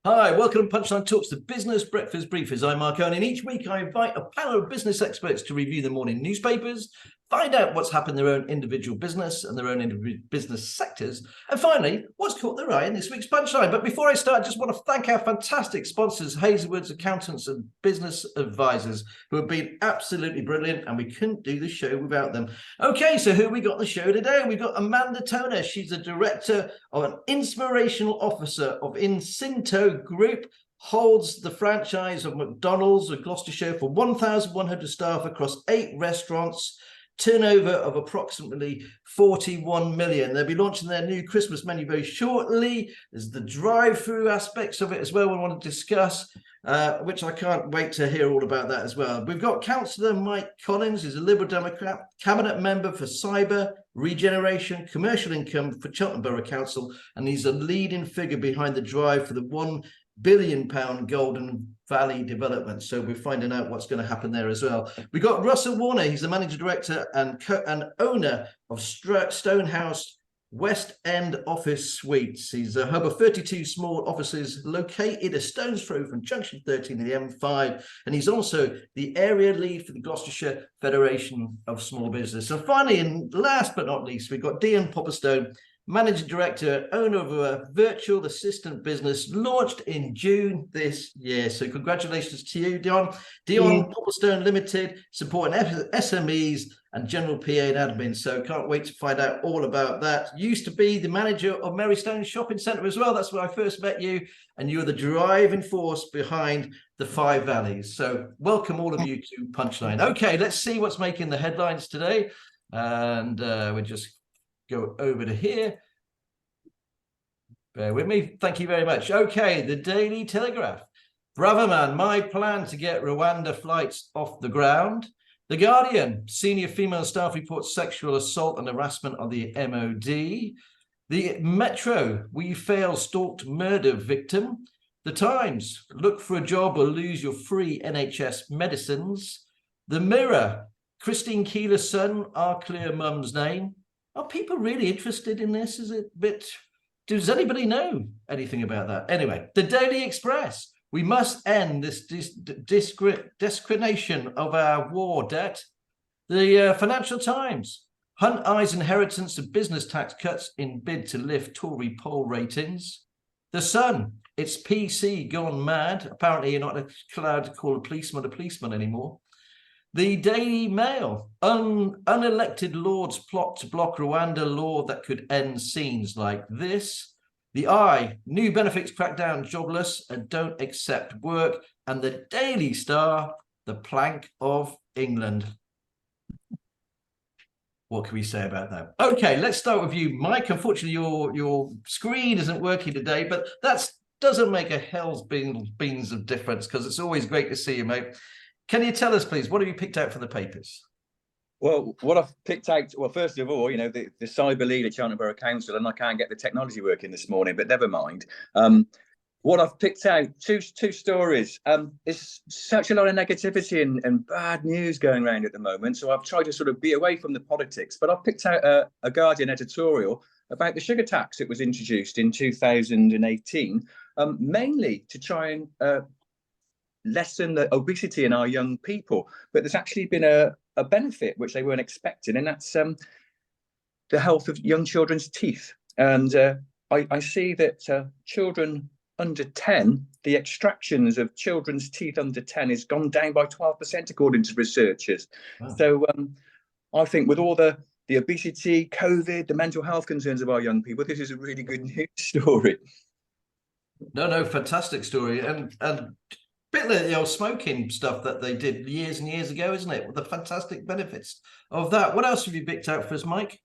Hi, welcome to Punchline Talks, the business breakfast briefers. I'm Mark Owen, and each week I invite a panel of business experts to review the morning newspapers, find out what's happened in their own individual business and their own individual business sectors, and finally, what's caught their eye in this week's Punchline. But before I start, I just want to thank our fantastic sponsors, Hazelwood's Accountants and Business Advisors, who have been absolutely brilliant, and we couldn't do the show without them. Okay, so who we got on the show today? We've got Amanda Toner. She's the director of an Inspirational Officer of INCITO Group, holds the franchise of McDonald's of Gloucestershire for 1,100 staff across 8 restaurants, turnover of approximately 41 million. They'll be launching their new Christmas menu very shortly. There's the drive-through aspects of it as well we want to discuss, which I can't wait to hear all about that as well. We've got Councillor Mike Collins, who's a Liberal Democrat, Cabinet Member for Cyber, Regeneration, Commercial Income for Cheltenham Borough Council, and he's a leading figure behind the drive for the £1 billion Golden Valley development. So we're finding out what's going to happen there as well. We got Russell Warner. He's the managing director and owner of Stonehouse West End Office Suites. He's a hub of 32 small offices located a stone's throw from Junction 13 in the M5, and he's also the area lead for the Gloucestershire Federation of Small Business. And finally, and last but not least, we've got Dionne Popplestone, Managing Director, owner of a virtual assistant business launched in June this year. So congratulations to you, Dionne. Dionne Popplestone Limited, supporting SMEs and general PA and admin. So can't wait to find out all about that. Used to be the manager of Marystone Shopping Centre as well. That's where I first met you. And you're the driving force behind the Five Valleys. So welcome all of you to Punchline. Okay, let's see what's making the headlines today. And we'll just go over to here. Bear with me. Thank you very much. Okay, the Daily Telegraph. Braverman, my plan to get Rwanda flights off the ground. The Guardian, senior female staff reports sexual assault and harassment on the MOD. The Metro, we fail stalked murder victim. The Times, look for a job or lose your free NHS medicines. The Mirror, Christine Keeler's son, our Cllr mum's name. Are people really interested in this? Is it a bit... Does anybody know anything about that? Anyway, the Daily Express. We must end this discrimination of our war debt. The Financial Times. Hunt eyes inheritance of business tax cuts in bid to lift Tory poll ratings. The Sun. It's PC gone mad. Apparently you're not allowed to call a policeman anymore. The Daily Mail, unelected lords plot to block Rwanda law that could end scenes like this. The Eye, new benefits crack down jobless and don't accept work. And the Daily Star, the plank of England. What can we say about that? Okay, let's start with you, Mike. Unfortunately, your screen isn't working today, but that doesn't make a hell's beans of difference because it's always great to see you, mate. Can you tell us, please, what have you picked out for the papers? Well, what I've picked out, well, first of all, you know, the cyber lead at Cheltenham Borough Council, and I can't get the technology working this morning, but never mind. What I've picked out, two stories. There's such a lot of negativity and bad news going around at the moment, so I've tried to sort of be away from the politics, but I've picked out a Guardian editorial about the sugar tax that was introduced in 2018, mainly to try and lessen the obesity in our young people, but there's actually been a benefit which they weren't expecting, and that's the health of young children's teeth. And I see that children under 10, the extractions of children's teeth under 10 has gone down by 12% according to researchers. Wow. So I think with all the obesity, COVID, the mental health concerns of our young people, this is a really good news story. No, fantastic story. And bit like the old smoking stuff that they did years and years ago, isn't it? With the fantastic benefits of that. What else have you picked out for us, Mike?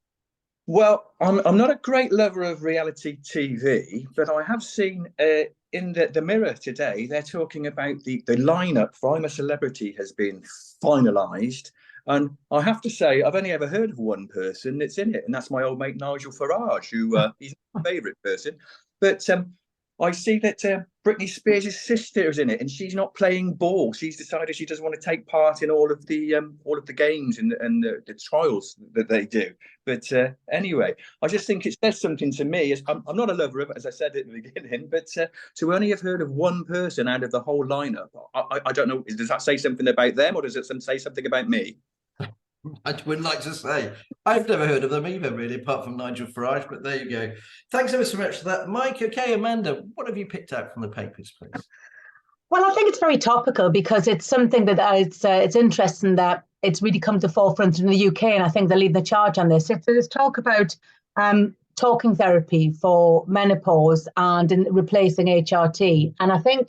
Well, I'm not a great lover of reality TV, but I have seen in the Mirror today, they're talking about the lineup for I'm a Celebrity has been finalised. And I have to say, I've only ever heard of one person that's in it, and that's my old mate Nigel Farage, who he's my favourite person. But I see that Britney Spears' sister is in it, and she's not playing ball. She's decided she doesn't want to take part in all of the games and the trials that they do. But anyway, I just think it says something to me. I'm not a lover of it, as I said at the beginning, but to only have heard of one person out of the whole lineup, I don't know. Does that say something about them, or does it say something about me? I would like to say I've never heard of them either, really, apart from Nigel Farage. But there you go. Thanks ever so much for that, Mike. Okay, Amanda, what have you picked out from the papers, please? Well, I think it's very topical because it's something that it's interesting that it's really come to the forefront in the UK, and I think they're leading the charge on this. There's talk about talking therapy for menopause and in replacing HRT, and I think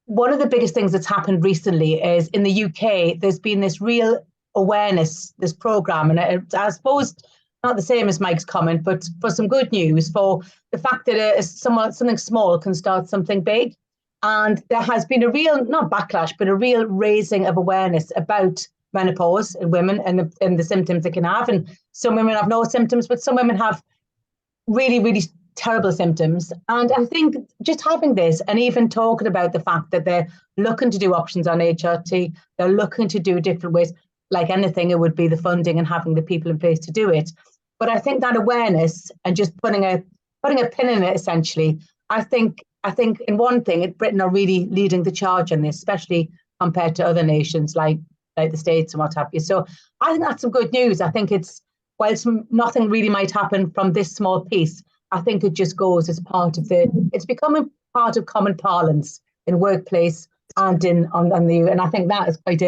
one of the biggest things that's happened recently is in the UK, there's been this real awareness, this program, and I suppose not the same as Mike's comment, but for some good news for the fact that something small can start something big. And there has been a real, not backlash, but a real raising of awareness about menopause in women and the symptoms they can have. And some women have no symptoms, but some women have really, really terrible symptoms. And I think just having this and even talking about the fact that they're looking to do options on HRT, they're looking to do different ways. Like anything, it would be the funding and having the people in place to do it. But I think that awareness and just putting a pin in it, essentially, I think in one thing, Britain are really leading the charge on this, especially compared to other nations like the States and what have you. So I think that's some good news. I think whilst nothing really might happen from this small piece, I think it just goes as part of it's becoming part of common parlance in workplace and and I think that is quite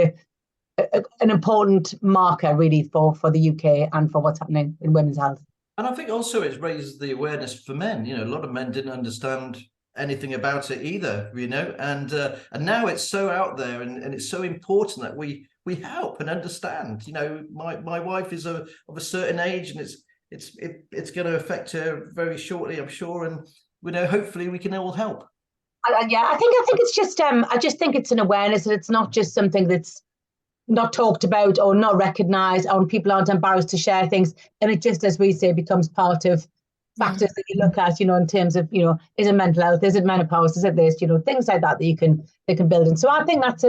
an important marker really for the UK and for what's happening in women's health. And I think also it's raised the awareness for men. A lot of men didn't understand anything about it either, and now it's so out there and it's so important that we help and understand. My wife is of a certain age, and it's going to affect her very shortly, I'm sure, and hopefully we can all help. Yeah, I think it's just I just think it's an awareness, and it's not just something that's not talked about or not recognised, or people aren't embarrassed to share things, and it just, as we say, becomes part of factors that you look at, in terms of, is it mental health, is it menopause, is it this, things like that they can build in. So I think that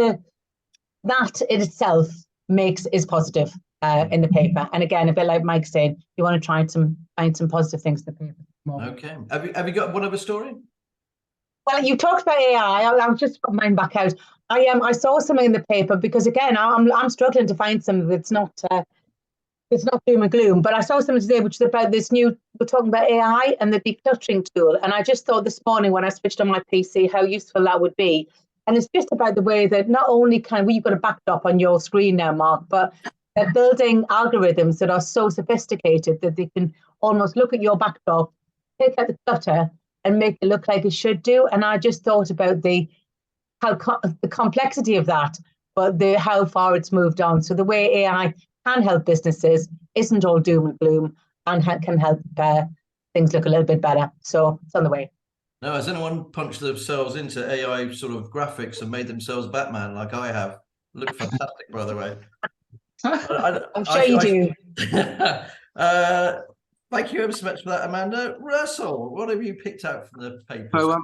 in itself is positive in the paper. And again, a bit like Mike said, you want to try and find some positive things in the paper. More. Okay. Have you got one other story? Well, you talked about AI. I'll just put mine back out. I saw something in the paper because, again, I'm struggling to find something that's not doom and gloom. But I saw something today which is about this we're talking about AI and the decluttering tool. And I just thought this morning when I switched on my PC how useful that would be. And it's just about the way that not only you've got a backdrop on your screen now, Mark, but they're building algorithms that are so sophisticated that they can almost look at your backdrop, take out the clutter, and make it look like it should do. And I just thought about the complexity of that, but how far it's moved on. So the way AI can help businesses isn't all doom and gloom, and can help things look a little bit better. So it's on the way. Now, has anyone punched themselves into AI sort of graphics and made themselves Batman like I have? Look fantastic, by the way. I'm sure you do. Thank you ever so much for that, Amanda. Russell, what have you picked out from the papers? So,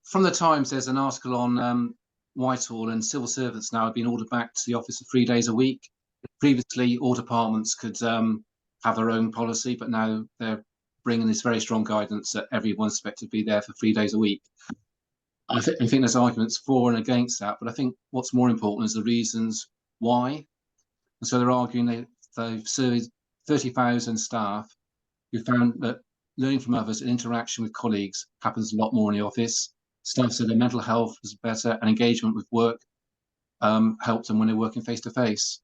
from the Times, there's an article on Whitehall, and civil servants now have been ordered back to the office for 3 days a week. Previously, all departments could have their own policy, but now they're bringing this very strong guidance that everyone's expected to be there for 3 days a week. I think there's arguments for and against that, but I think what's more important is the reasons why. And so they're arguing they've surveyed 30,000 staff who found that learning from others and interaction with colleagues happens a lot more in the office. Staff said their mental health was better and engagement with work helped them when they're working face-to-face.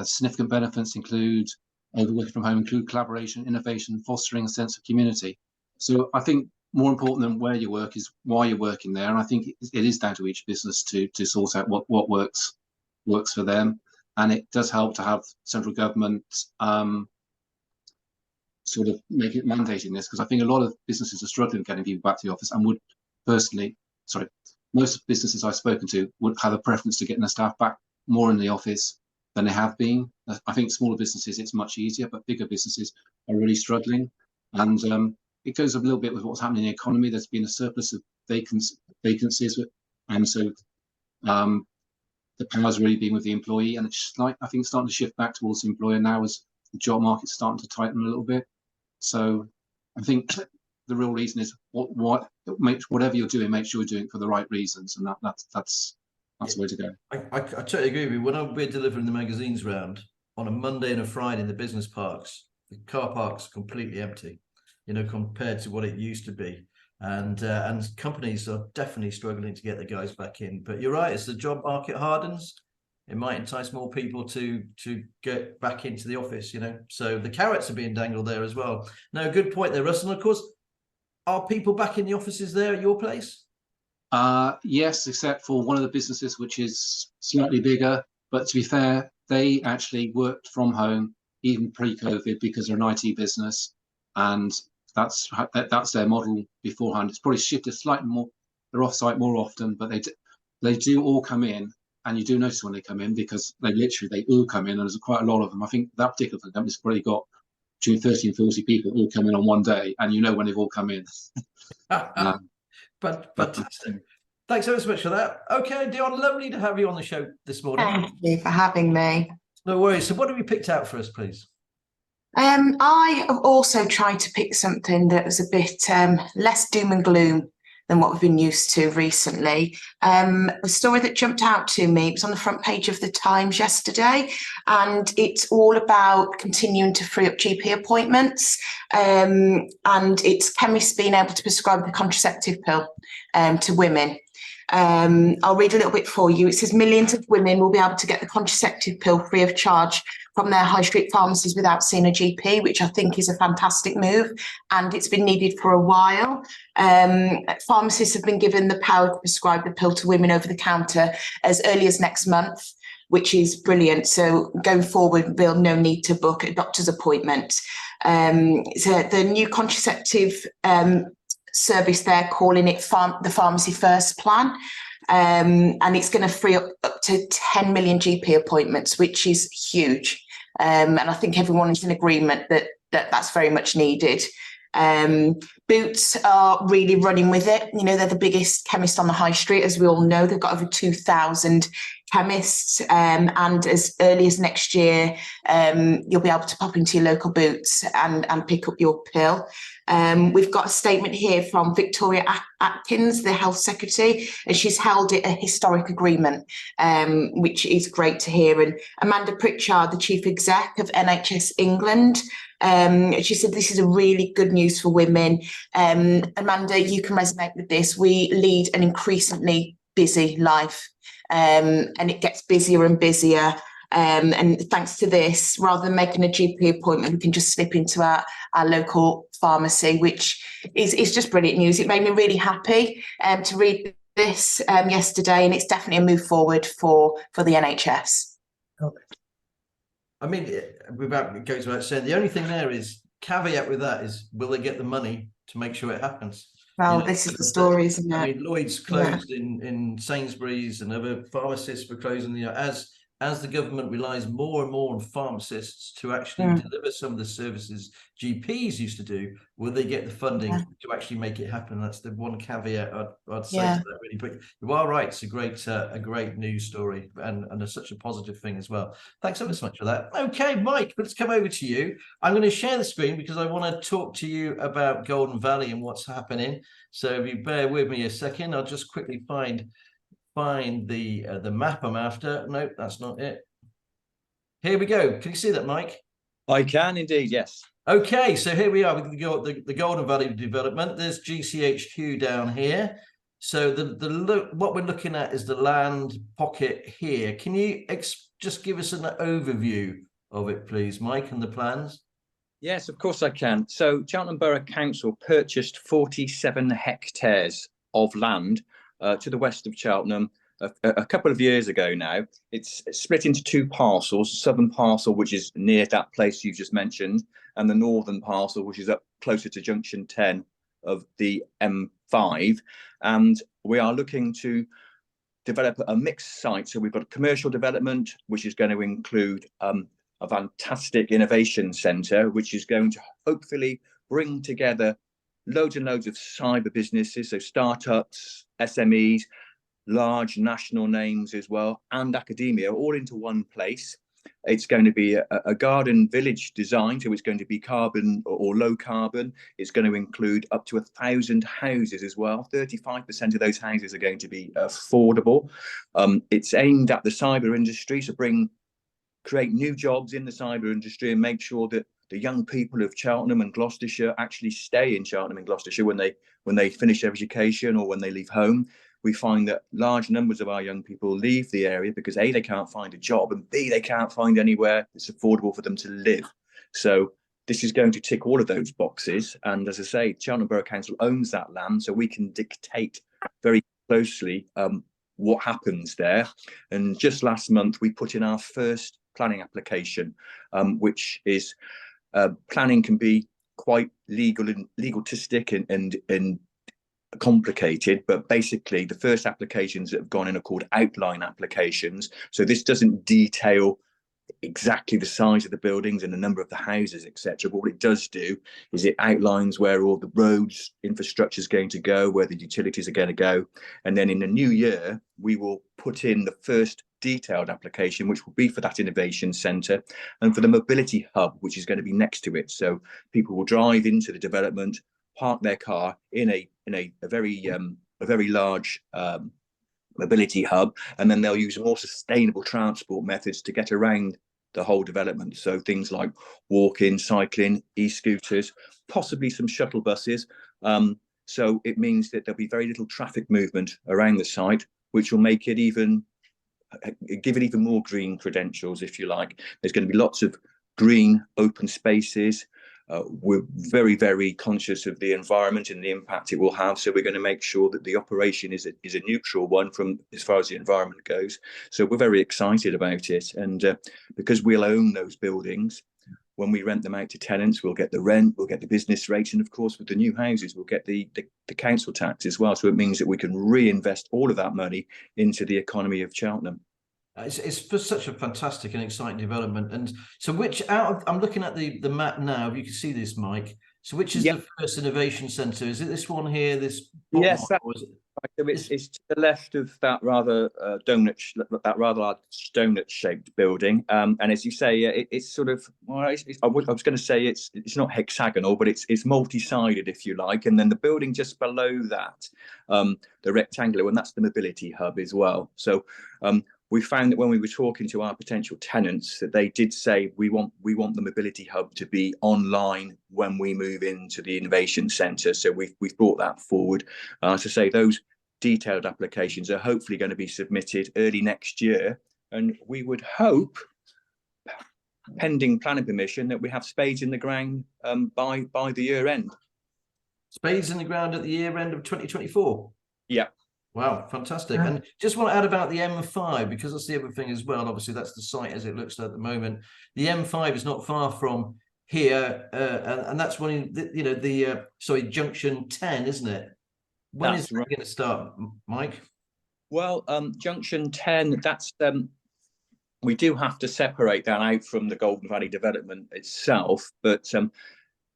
Significant benefits include working from home, include collaboration, innovation, fostering a sense of community. So I think more important than where you work is why you're working there. And I think it is down to each business to sort out what works for them. And it does help to have central government sort of make it mandating this, because I think a lot of businesses are struggling getting people back to the office, and would most businesses I've spoken to would have a preference to getting their staff back more in the office than they have been. I think smaller businesses, it's much easier, but bigger businesses are really struggling. And it goes a little bit with what's happening in the economy. There's been a surplus of vacancies, and so the power's really been with the employee, and it's like, I think it's starting to shift back towards the employer now as the job market's starting to tighten a little bit. So I think the real reason is whatever you're doing, make sure you're doing it for the right reasons, and that's the way to go. I totally agree with you. When we're delivering the magazines round on a Monday and a Friday in the business parks, the car parks are completely empty, you know, compared to what it used to be. And companies are definitely struggling to get the guys back in. But you're right, as the job market hardens, it might entice more people to get back into the office, you know. So the carrots are being dangled there as well. No, good point there, Russell. And of course, are people back in the offices there at your place? Yes, except for one of the businesses which is slightly bigger. But to be fair, they actually worked from home even pre-COVID because they're an IT business, and that's their model beforehand. It's probably shifted slightly more. They're off-site more often, but they do all come in, and you do notice when they come in because they all come in, and there's quite a lot of them. I think that particular company's probably got between 30 and 40 people all come in on one day, and you know when they've all come in. But fantastic. Thanks ever so much for that. Okay, Dionne, lovely to have you on the show this morning. Thank you for having me. No worries. So what have you picked out for us, please? I have also tried to pick something that was a bit less doom and gloom than what we've been used to recently. A story that jumped out to me, it was on the front page of the Times yesterday, and it's all about continuing to free up GP appointments, and it's chemists being able to prescribe the contraceptive pill to women. I'll read a little bit for you. It says millions of women will be able to get the contraceptive pill free of charge from their high street pharmacies without seeing a GP, which I think is a fantastic move, and it's been needed for a while. Pharmacists have been given the power to prescribe the pill to women over the counter as early as next month, which is brilliant. So going forward, there'll no need to book a doctor's appointment. So the new contraceptive service, they're calling it the Pharmacy First plan, and it's going to free up to 10 million GP appointments, which is huge, and I think everyone is in agreement that that's very much needed. Boots are really running with it. You know, they're the biggest chemist on the high street, as we all know. They've got over 2,000 chemists, and as early as next year, you'll be able to pop into your local Boots and pick up your pill. We've got a statement here from Victoria Atkins, the Health Secretary, and she's held it a historic agreement, which is great to hear. And Amanda Pritchard, the Chief Exec of NHS England, she said this is a really good news for women. Amanda, you can resonate with this. We lead an increasingly busy life, and it gets busier and busier. And thanks to this, rather than making a GP appointment, we can just slip into our local pharmacy, which is just brilliant news. It made me really happy to read this yesterday, and it's definitely a move forward for the NHS. I mean, it goes without saying, the only thing there is, caveat with that is, will they get the money to make sure it happens? Well, you know, this is the story, isn't it? I mean, Lloyd's closed in Sainsbury's, and other pharmacists were closing. You know, as the government relies more and more on pharmacists to actually deliver some of the services GPs used to do, will they get the funding to actually make it happen? That's the one caveat I'd say to that, really. But you are right; it's a great news story, and such a positive thing as well. Thanks ever so much for that. Okay, Mike, let's come over to you. I'm going to share the screen because I want to talk to you about Golden Valley and what's happening. So if you bear with me a second, I'll just quickly find the map I'm after. Nope, that's not it. Here we go. Can you see that, Mike? I can indeed, yes. Okay, so here we are with the Golden Valley development. There's GCHQ down here. So what we're looking at is the land pocket here. Can you just give us an overview of it, please, Mike, and the plans? Yes, of course I can. So Cheltenham Borough Council purchased 47 hectares of land to the west of Cheltenham a couple of years ago now. It's split into two parcels, southern parcel, which is near that place you just mentioned, and the northern parcel, which is up closer to junction 10 of the M5. And we are looking to develop a mixed site. So we've got a commercial development, which is going to include a fantastic innovation centre, which is going to hopefully bring together loads and loads of cyber businesses, so startups, SMEs, large national names as well, and academia, all into one place. It's going to be a garden village design, so it's going to be carbon or low carbon. It's going to include up to 1,000 houses as well. 35% of those houses are going to be affordable. It's aimed at the cyber industry, so create new jobs in the cyber industry and make sure that the young people of Cheltenham and Gloucestershire actually stay in Cheltenham and Gloucestershire when they finish their education or when they leave home. We find that large numbers of our young people leave the area because A, they can't find a job, and B, they can't find anywhere that's affordable for them to live. So this is going to tick all of those boxes. And as I say, Cheltenham Borough Council owns that land, so we can dictate very closely what happens there. And just last month, we put in our first planning application, which is planning can be quite legalistic and complicated, but basically the first applications that have gone in are called outline applications. So this doesn't detail exactly the size of the buildings and the number of the houses, etc. But what it does do is it outlines where all the roads infrastructure is going to go, where the utilities are going to go, and then in the new year we will put in the first detailed application, which will be for that innovation centre and for the mobility hub, which is going to be next to it. So people will drive into the development, park their car in a very large mobility hub, and then they'll use more sustainable transport methods to get around the whole development. So things like walking, cycling, e-scooters, possibly some shuttle buses. So it means that there'll be very little traffic movement around the site, which will make it give it even more green credentials, if you like. There's going to be lots of green open spaces. We're very, very conscious of the environment and the impact it will have. So we're going to make sure that the operation is a neutral one from as far as the environment goes. So we're very excited about it. And because we'll own those buildings, when we rent them out to tenants, we'll get the rent, we'll get the business rates. And of course, with the new houses, we'll get the council tax as well. So it means that we can reinvest all of that money into the economy of Cheltenham. It's for such a fantastic and exciting development. And so I'm looking at the map now, if you can see this, Mike. So which is the first innovation centre? Is it this one here, this? Yes, it's to the left of that rather large donut-shaped building. And as you say, it's sort of, well, I was going to say it's not hexagonal, but it's multi-sided, if you like. And then the building just below that, the rectangular one, that's the mobility hub as well. So we found that when we were talking to our potential tenants, that they did say we want the mobility hub to be online when we move into the innovation centre. So we've brought that forward. To say those detailed applications are hopefully going to be submitted early next year, and we would hope, pending planning permission, that we have spades in the ground by the year end. Spades in the ground at the year end of 2024. Yeah. Wow, fantastic. And just want to add about the M5, because that's the other thing as well. Obviously, that's the site as it looks at the moment. The M5 is not far from here, and that's one, Junction 10, isn't it? When is it going to start, Mike? Well, Junction 10, that's we do have to separate that out from the Golden Valley development itself, but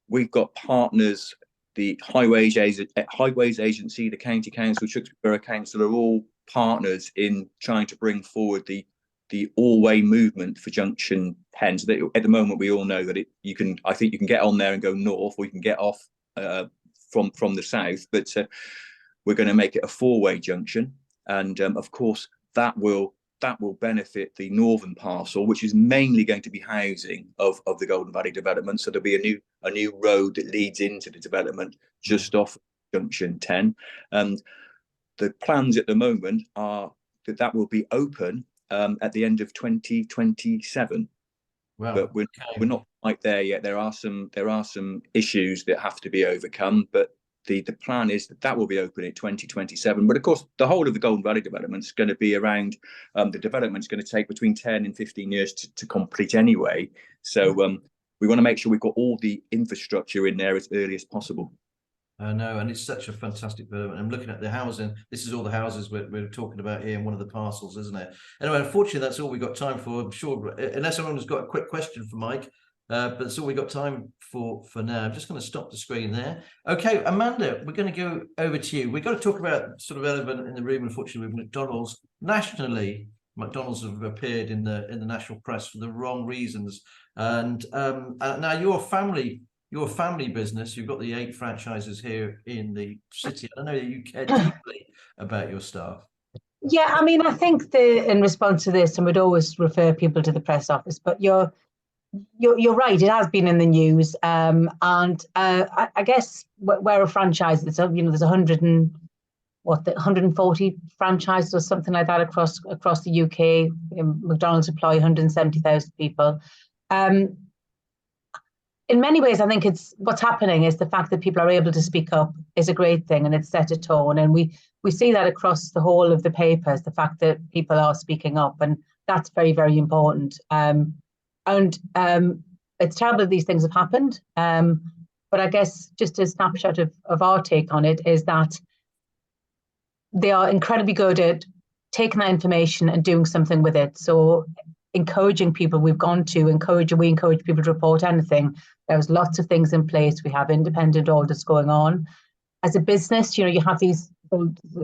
we've got partners. The Highways Agency, the County Council, Tewkesbury Borough Council are all partners in trying to bring forward the all-way movement for Junction 10. So that at the moment, we all know that I think you can get on there and go north, or you can get off from the south. But we're going to make it a four-way junction, and of course that will benefit the northern parcel, which is mainly going to be housing of the Golden Valley development. So there'll be a new road that leads into the development just off Junction 10. And the plans at the moment are that will be open at the end of 2027. Wow. But we're not quite there yet. There are some issues that have to be overcome, but the plan is that will be open in 2027. But of course, the whole of the Golden Valley development is going to be around, the development is going to take between 10 and 15 years to complete anyway. So we want to make sure we've got all the infrastructure in there as early as possible. I know, and it's such a fantastic development. I'm looking at the housing. This is all the houses we're talking about here in one of the parcels, isn't it? Anyway, unfortunately, that's all we've got time for. I'm sure, unless someone has got a quick question for Mike. but that's all we got time for now. I'm just going to stop the screen there. Okay, Amanda, we're going to go over to you. We've got to talk about sort of elephant in the room, unfortunately, with McDonald's. Nationally, McDonald's have appeared in the national press for the wrong reasons. And now you're a family business. You've got the 8 franchises here in the city. I know that you care deeply about your staff. Yeah, I mean, I think in response to this, and we'd always refer people to the press office, but you're right. It has been in the news, and I guess we're a franchise. There's there's 140 franchises or something like that across the UK. McDonald's employ 170,000 people. In many ways, I think what's happening is the fact that people are able to speak up is a great thing, and it's set a tone. And we see that across the whole of the papers, the fact that people are speaking up, and that's very, very important. It's terrible that these things have happened. But I guess just a snapshot of our take on it is that they are incredibly good at taking that information and doing something with it. So encouraging people, we encourage people to report anything. There's lots of things in place. We have independent audits going on. As a business, you have these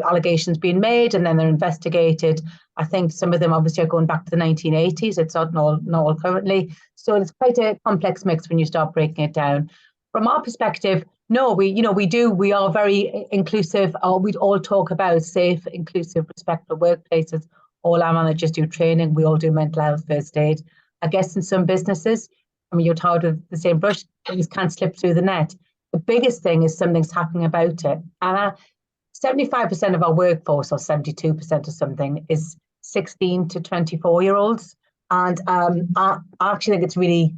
allegations being made and then they're investigated. I think some of them obviously are going back to the 1980s. It's not all currently. So it's quite a complex mix when you start breaking it down. From our perspective, no, we are very inclusive. We all talk about safe, inclusive, respectful workplaces. All our managers do training. We all do mental health first aid. I guess in some businesses, you're tired of the same brush, things can't slip through the net. The biggest thing is something's happening about it. And 75% of our workforce, or 72% or something, is 16 to 24-year-olds. And I actually think it's really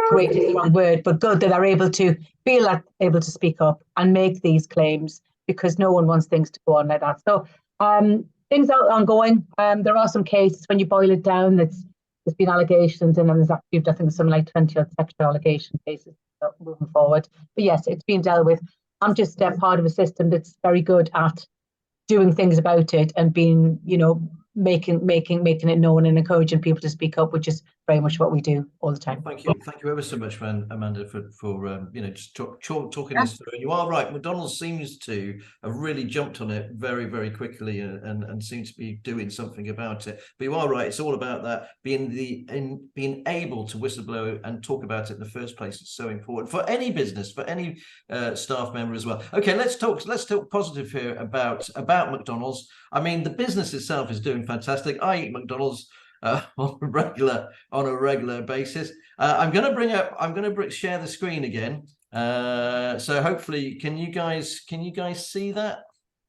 great, is the wrong word, but good that they're able to able to speak up and make these claims, because no one wants things to go on like that. So things are ongoing. There are some cases, when you boil it down, there's been allegations, and then there's actually, I think, something like 20 odd sexual allegation cases moving forward. But yes, it's been dealt with. I'm just part of a system that's very good at doing things about it and being, making it known and encouraging people to speak up, which is very much what we do all the time. Thank you ever so much, Amanda, for just talking this through. And you are right, McDonald's seems to have really jumped on it very, very quickly and seems to be doing something about it. But you are right, it's all about that, being able to whistleblow and talk about it in the first place is so important for any business, for any staff member as well. Okay, let's talk positive here about McDonald's. I mean, the business itself is doing fantastic. I eat McDonald's on a regular basis. I'm going to share the screen again. So hopefully, can you guys see that?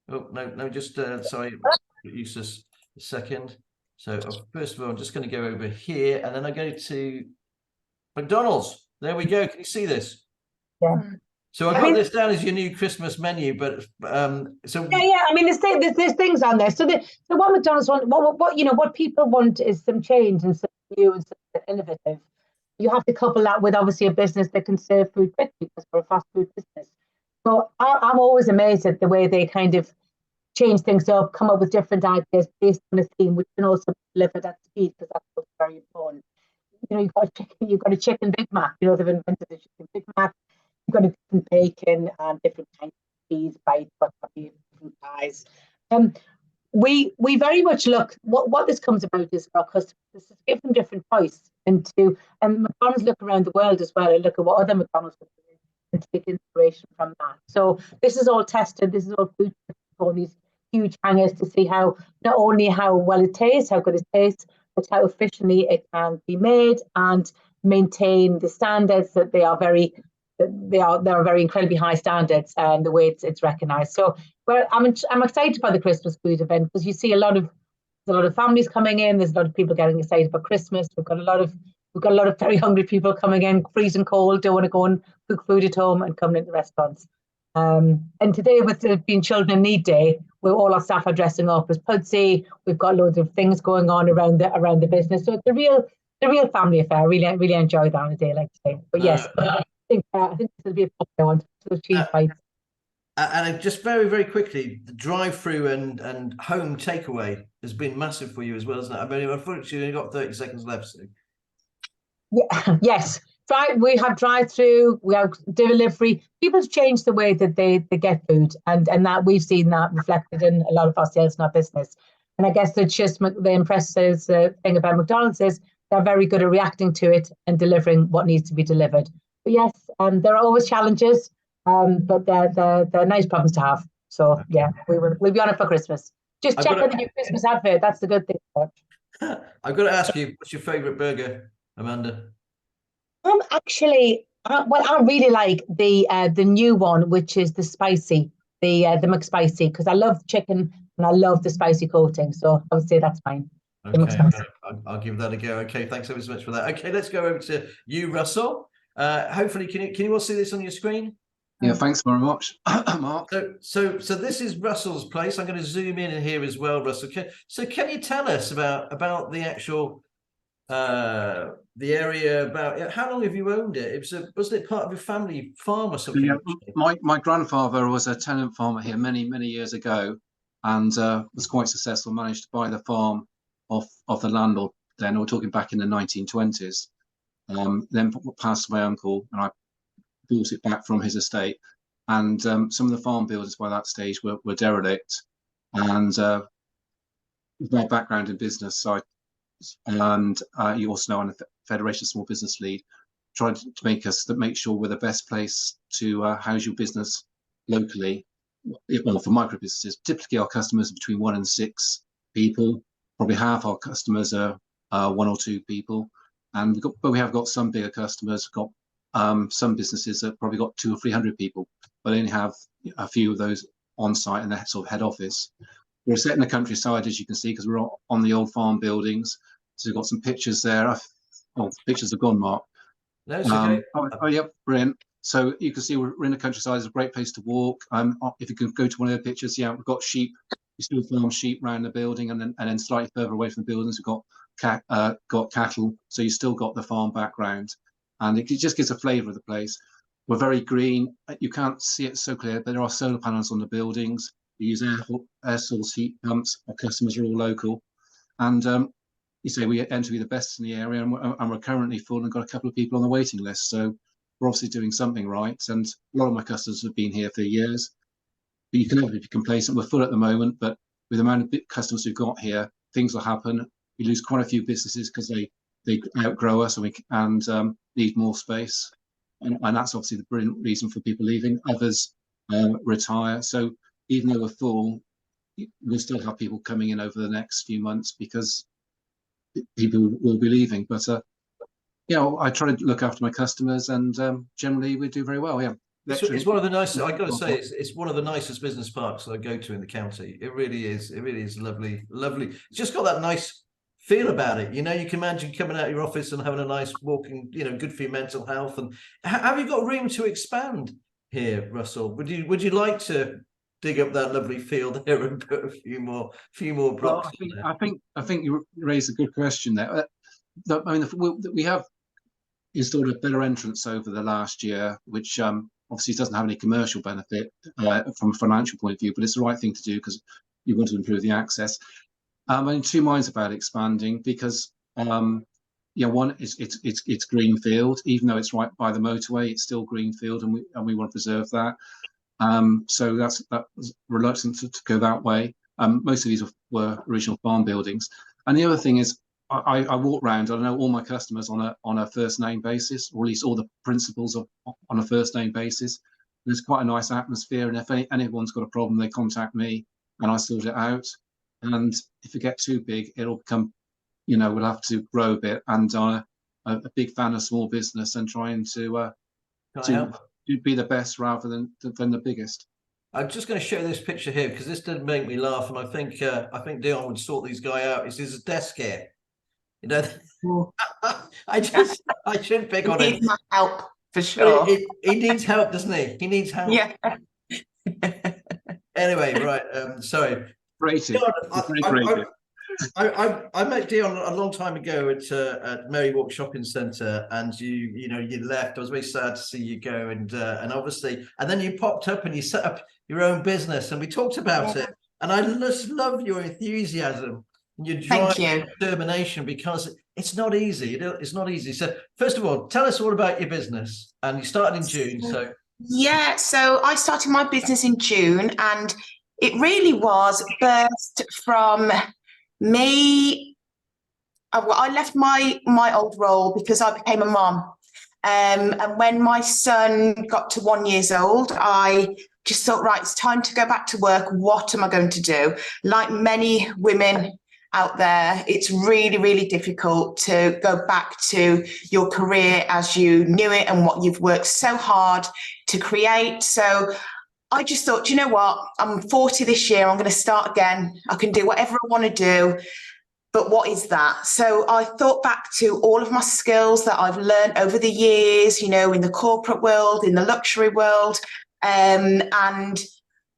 Oh no, just sorry, useless a second. So first of all, I'm just going to go over here, and then I go to McDonald's. There we go. Can you see this? Yeah. So I got this down as your new Christmas menu, but so yeah. I mean, there's things on there. So what McDonald's want, what people want is some change and some new and some innovative. You have to couple that with obviously a business that can serve food quickly, because we're a fast food business. So I'm always amazed at the way they kind of change things up, come up with different ideas based on a theme, which can also deliver that speed, because that's what's very important. You've got a chicken Big Mac. They've invented the chicken Big Mac. You've got a different bacon and different kinds of cheese, bites, different pies. We very much look, what this comes about is for our customers, is to give them different choice, and McDonald's look around the world as well and look at what other McDonald's are doing and take inspiration from that. So this is all tested. This is all food tested, all these huge hangers to see not only how well it tastes, how good it tastes, but how efficiently it can be made and maintain the standards that they are very incredibly high standards, and the way it's recognised. So I'm excited by the Christmas food event, because you see a lot of families coming in. There's a lot of people getting excited about Christmas. We've got a lot of very hungry people coming in, freezing cold, don't want to go and cook food at home, and coming into restaurants. And today, with it being Children in Need Day, where all our staff are dressing up as Pudsey, we've got loads of things going on around the business. So it's a real family affair. I really enjoy that on a day like today. But yes. I think this will be a popular one. So cheese bites. And just very, very quickly, the drive-through and home takeaway has been massive for you as well, isn't it? I mean, unfortunately, you've only got 30 seconds left. So. Yeah, yes. We have drive-through, we have delivery. People's changed the way that they get food, and that we've seen that reflected in a lot of our sales in our business. And I guess it's just the impressive thing about McDonald's is they're very good at reacting to it and delivering what needs to be delivered. But yes, there are always challenges, but they're nice problems to have. So yeah, we'll be on it for Christmas. Just check out the new Christmas advert. That's the good thing. I've got to ask you, what's your favourite burger, Amanda? Actually, I really like the new one, which is the spicy, the McSpicy, because I love chicken and I love the spicy coating. So I would say that's mine. Okay, I'll give that a go. Okay, thanks ever so much for that. Okay, let's go over to you, Russell. Hopefully, can you all see this on your screen? Yeah, thanks very much, Mark. So this is Russell's place. I'm going to zoom in here as well, Russell. Can you tell us about the actual the area? About how long have you owned it? Wasn't it part of your family farm or something? Yeah, my grandfather was a tenant farmer here many years ago, and was quite successful. Managed to buy the farm off the landlord. Then we're talking back in the 1920s. Then passed my uncle, and I bought it back from his estate. And some of the farm buildings by that stage were derelict. And with my background in business, and you also know I'm a Federation Small Business Lead, tried to make sure we're the best place to house your business locally. Well, for micro businesses, typically our customers are between 1 and 6 people. Probably half our customers are 1 or 2 people, and we have got some bigger customers. We've got some businesses that probably got 200 or 300 people, but only have a few of those on site in the sort of head office. We're set in the countryside, as you can see, because we're on the old farm buildings. So we've got some pictures there. Oh, pictures have gone, Mark. No, it's okay. Yep, brilliant. So you can see we're in the countryside. It's a great place to walk. If you can go to one of the pictures, yeah, we've got sheep. We still farm sheep around the building, and then slightly further away from the buildings, we've got cattle. So you still got the farm background, and it just gives a flavour of the place. We're very green. You can't see it so clear, but there are solar panels on the buildings. We use air source heat pumps. Our customers are all local, and you say we aim to be the best in the area, and we're currently full and got a couple of people on the waiting list. So we're obviously doing something right. And a lot of my customers have been here for years. But you can never be complacent. We're full at the moment, but with the amount of customers we've got here, things will happen. We lose quite a few businesses because they outgrow us and need more space. And that's obviously the brilliant reason for people leaving. Others retire. So even though we're full, we'll still have people coming in over the next few months because people will be leaving. But I try to look after my customers, and generally we do very well. Yeah. It's one of the nicest. I got to say, it's one of the nicest business parks I go to in the county. It really is. It really is lovely. It's just got that nice feel about it. You know, you can imagine coming out of your office and having a nice walking. You know, good for your mental health. And have you got room to expand here, Russell? Would you like to dig up that lovely field there and put a few more blocks? Well, I think you raised a good question there. I mean, we have installed a better entrance over the last year, which obviously doesn't have any commercial benefit from a financial point of view, but it's the right thing to do because you want to improve the access. I'm in two minds about expanding because, one, it's greenfield, even though it's right by the motorway, it's still greenfield, and we want to preserve that. So that was reluctant to go that way. Most of these were original farm buildings, and the other thing is, I walk around. I know all my customers on a first name basis, or at least all the principals on a first name basis. There's quite a nice atmosphere, and if anyone's got a problem, they contact me, and I sort it out. And if it gets too big, it'll become, we'll have to grow a bit. And I'm a big fan of small business and trying to be the best rather than the biggest. I'm just going to show this picture here because this did make me laugh, and I think Dionne would sort these guy out. It's his desk here. You know, I shouldn't pick on him. He needs my help for sure. He needs help, doesn't he? He needs help. Yeah. Anyway, right. Sorry. Rated. I met Dionne a long time ago at Mary Walk Shopping Centre, and you left. I was very sad to see you go, and obviously, and then you popped up and you set up your own business, and we talked about it. And I just love your enthusiasm. Your drive, and determination, because It's not easy. It's not easy. So first of all, tell us all about your business. And you started in June. So yeah, so I started my business in June, and it really was birthed from me. I left my old role because I became a mom. And when my son got to 1 year old, I just thought, right, it's time to go back to work. What am I going to do? Like many women out there, it's really, really difficult to go back to your career as you knew it and what you've worked so hard to create. So I just thought, you know what? I'm 40 this year. I'm going to start again. I can do whatever I want to do. But what is that? So I thought back to all of my skills that I've learned over the years, you know, in the corporate world, in the luxury world. And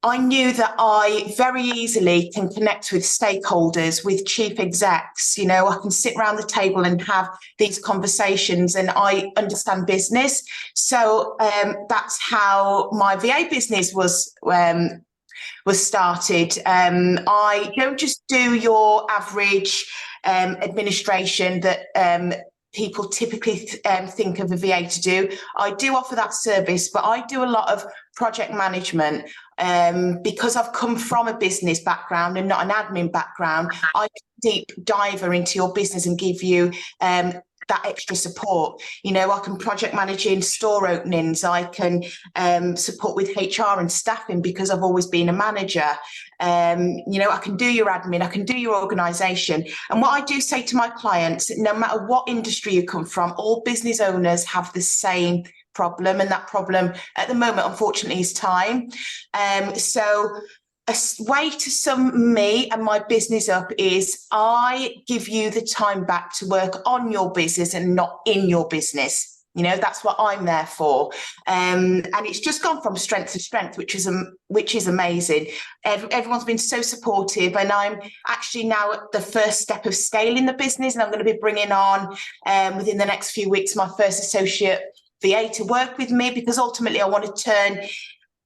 I knew that I very easily can connect with stakeholders, with chief execs. You know, I can sit around the table and have these conversations, and I understand business. So that's how my VA business was started. I don't just do your average administration that people typically think of a VA to do. I do offer that service, but I do a lot of project management because I've come from a business background and not an admin background. I can deep diver into your business and give you that extra support. You know, I can project manage in store openings. I can support with HR and staffing because I've always been a manager. You know, I can do your admin, I can do your organisation. And what I do say to my clients, no matter what industry you come from, all business owners have the same problem. And that problem at the moment, unfortunately, is time. So a way to sum me and my business up is I give you the time back to work on your business and not in your business. You know, that's what I'm there for. And it's just gone from strength to strength, which is amazing. Everyone's been so supportive, and I'm actually now at the first step of scaling the business, and I'm going to be bringing on within the next few weeks my first associate VA to work with me, because ultimately I want to turn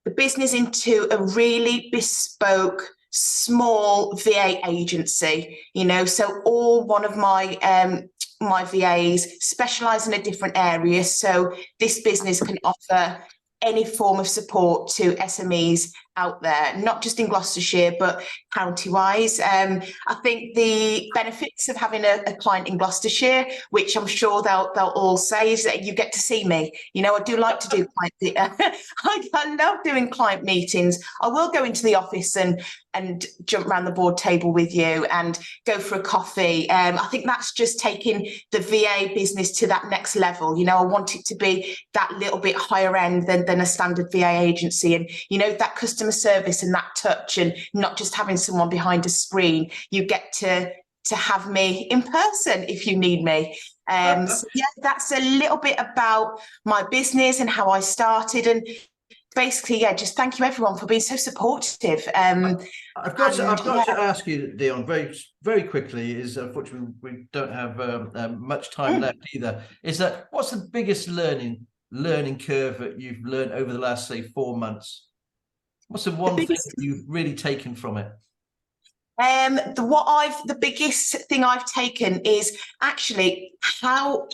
the business into a really bespoke, small VA agency, you know, so all one of my my VAs specialise in a different area. So this business can offer any form of support to SMEs out there, not just in Gloucestershire, but county-wise. I think the benefits of having a client in Gloucestershire, which I'm sure they'll all say, is that you get to see me. You know, I do like to do client. I love doing client meetings. I will go into the office and jump around the board table with you and go for a coffee. I think that's just taking the VA business to that next level. You know, I want it to be that little bit higher end than a standard VA agency. And, you know, that customer service and that touch, and not just having someone behind a screen. You get to have me in person if you need me. So yeah, that's a little bit about my business and how I started. And basically, yeah, just thank you everyone for being so supportive. I've got to ask you, Dionne, very, very quickly, is unfortunately we don't have much time left either. Is that what's the biggest learning curve that you've learned over the last, say, 4 months? What's the one thing that you've really taken from it? The biggest thing I've taken is actually how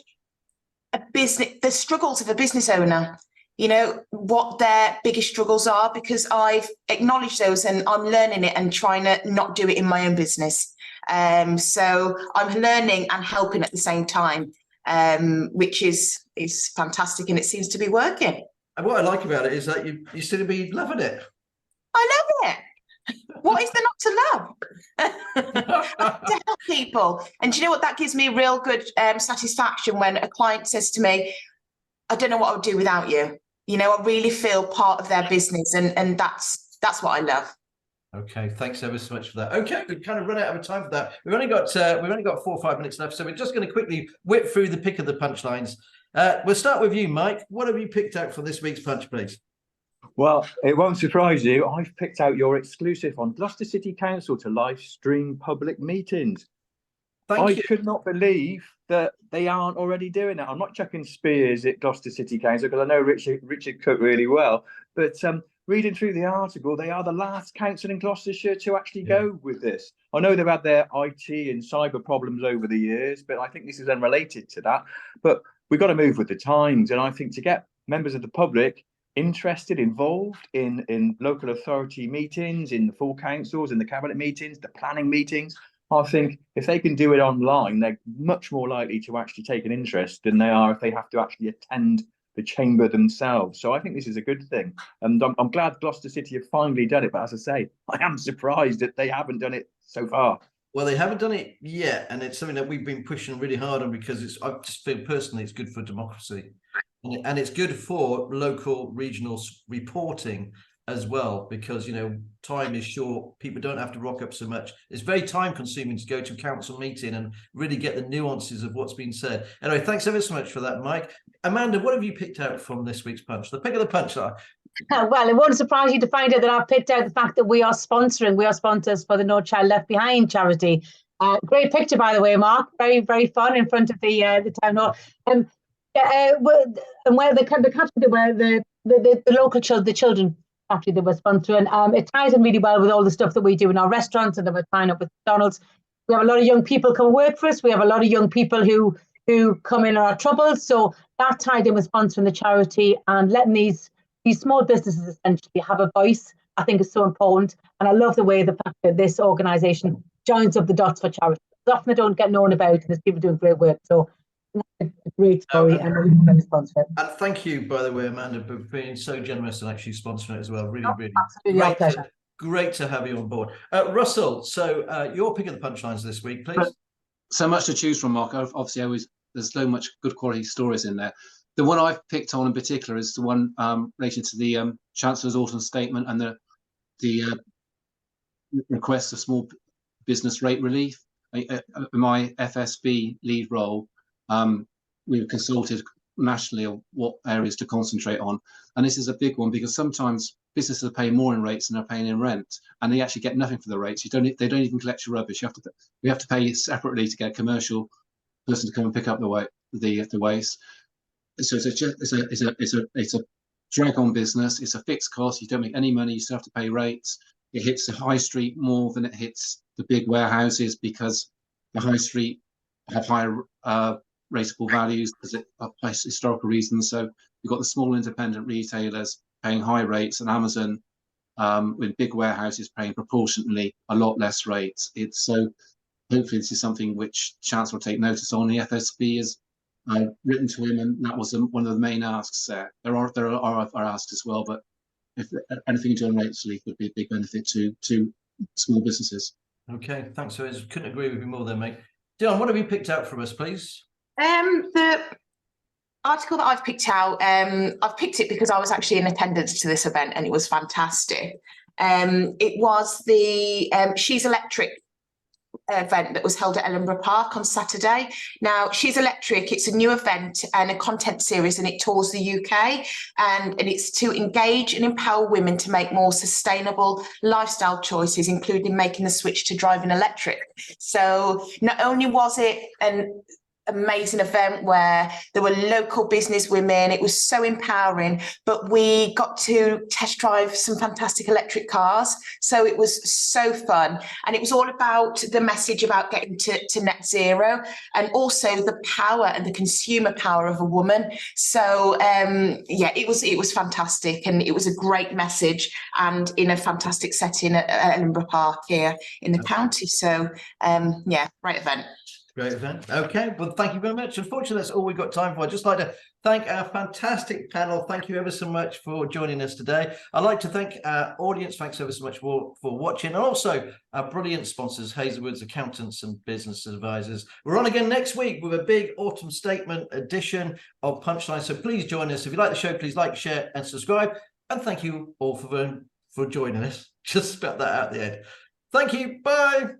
the struggles of a business owner, you know, what their biggest struggles are, because I've acknowledged those and I'm learning it and trying to not do it in my own business. So I'm learning and helping at the same time, which is fantastic, and it seems to be working. And what I like about it is that you seem to be loving it. I love it. What is there not to love? To help people. And do you know what? That gives me real good satisfaction when a client says to me, I don't know what I would do without you. You know, I really feel part of their business, and that's what I love. Okay, thanks ever so much for that. Okay, we've kind of run out of time for that. We've only got 4 or 5 minutes left, so we're just going to quickly whip through the pick of the punchlines. We'll start with you, Mike. What have you picked out for this week's punch, please? Well, it won't surprise you. I've picked out your exclusive on Gloucester City Council to live stream public meetings. I could not believe that they aren't already doing that. I'm not chucking spears at Gloucester City Council because I know Richard Cook really well, but reading through the article, they are the last council in Gloucestershire to actually go with this. I know they've had their IT and cyber problems over the years, but I think this is unrelated to that. But we've got to move with the times. And I think to get members of the public interested, involved in local authority meetings, in the full councils, in the cabinet meetings, the planning meetings, I think if they can do it online, they're much more likely to actually take an interest than they are if they have to actually attend the chamber themselves. So I think this is a good thing. And I'm glad Gloucester City have finally done it. But as I say, I am surprised that they haven't done it so far. Well, they haven't done it yet. And it's something that we've been pushing really hard on because I just feel personally it's good for democracy. And it's good for local regional reporting as well, because, you know, time is short. People don't have to rock up so much. It's very time consuming to go to a council meeting and really get the nuances of what's been said. Anyway, thanks ever so much for that, Mike. Amanda, what have you picked out from this week's punch? The pick of the punchline. Well, it won't surprise you to find out that I've picked out the fact that we are sponsors for the No Child Left Behind charity. Great picture, by the way, Mark. Very, very fun in front of the town hall. And where the country where the local children actually they were sponsoring. It ties in really well with all the stuff that we do in our restaurants and that we're tying up with McDonald's. We have a lot of young people come work for us. We have a lot of young people who come in our troubles. So that tied in with sponsoring the charity and letting these small businesses essentially have a voice, I think is so important. And I love the way the fact that this organisation joins up the dots for charity. Often they don't get known about, and there's people doing great work. So a great story, and we can sponsor it. And thank you, by the way, Amanda, for being so generous and actually sponsoring it as well. Really, really absolutely our pleasure. Great to have you on board. Russell, so your pick of the punchlines this week, please. So much to choose from, Mark. Obviously, there's so much good quality stories in there. The one I've picked on in particular is the one related to the Chancellor's Autumn Statement and the request for small business rate relief. In my FSB lead role, we were consulted nationally on what areas to concentrate on, and this is a big one because sometimes businesses are paying more in rates than they're paying in rent, and they actually get nothing for the rates. They don't even collect your rubbish. We have to pay separately to get a commercial person to come and pick up the waste. So it's a drag on business. It's a fixed cost. You don't make any money. You still have to pay rates. It hits the high street more than it hits the big warehouses because the high street have higher rateable values because it applies historical reasons. So you've got the small independent retailers paying high rates, and Amazon with big warehouses paying proportionately a lot less rates. So hopefully this is something which Chancellor will take notice on. The FSB has written to him, and that was one of the main asks there. There are other asks as well, but if anything to do on rates relief would be a big benefit to small businesses. Okay, thanks. So I couldn't agree with you more there, mate. Dionne, what have you picked out from us, please? The article that I've picked out, I've picked it because I was actually in attendance to this event and it was fantastic. It was the She's Electric event that was held at Ellenborough Park on Saturday. Now, She's Electric, it's a new event and a content series, and it tours the UK, and it's to engage and empower women to make more sustainable lifestyle choices, including making the switch to driving electric. So not only was it an amazing event where there were local business women, it was so empowering, but we got to test drive some fantastic electric cars, so it was so fun. And it was all about the message about getting to net zero, and also the power and the consumer power of a woman. So yeah, it was fantastic, and it was a great message and in a fantastic setting at Ellenborough Park here in the county. So yeah, great event. Great event. Okay, well, thank you very much. Unfortunately, that's all we've got time for. I'd just like to thank our fantastic panel. Thank you ever so much for joining us today. I'd like to thank our audience. Thanks ever so much for watching. And also our brilliant sponsors, Hazelwood's Accountants and Business Advisors. We're on again next week with a big autumn statement edition of Punchlne. So please join us. If you like the show, please like, share and subscribe. And thank you all for joining us. Just spelled that out at the end. Thank you. Bye.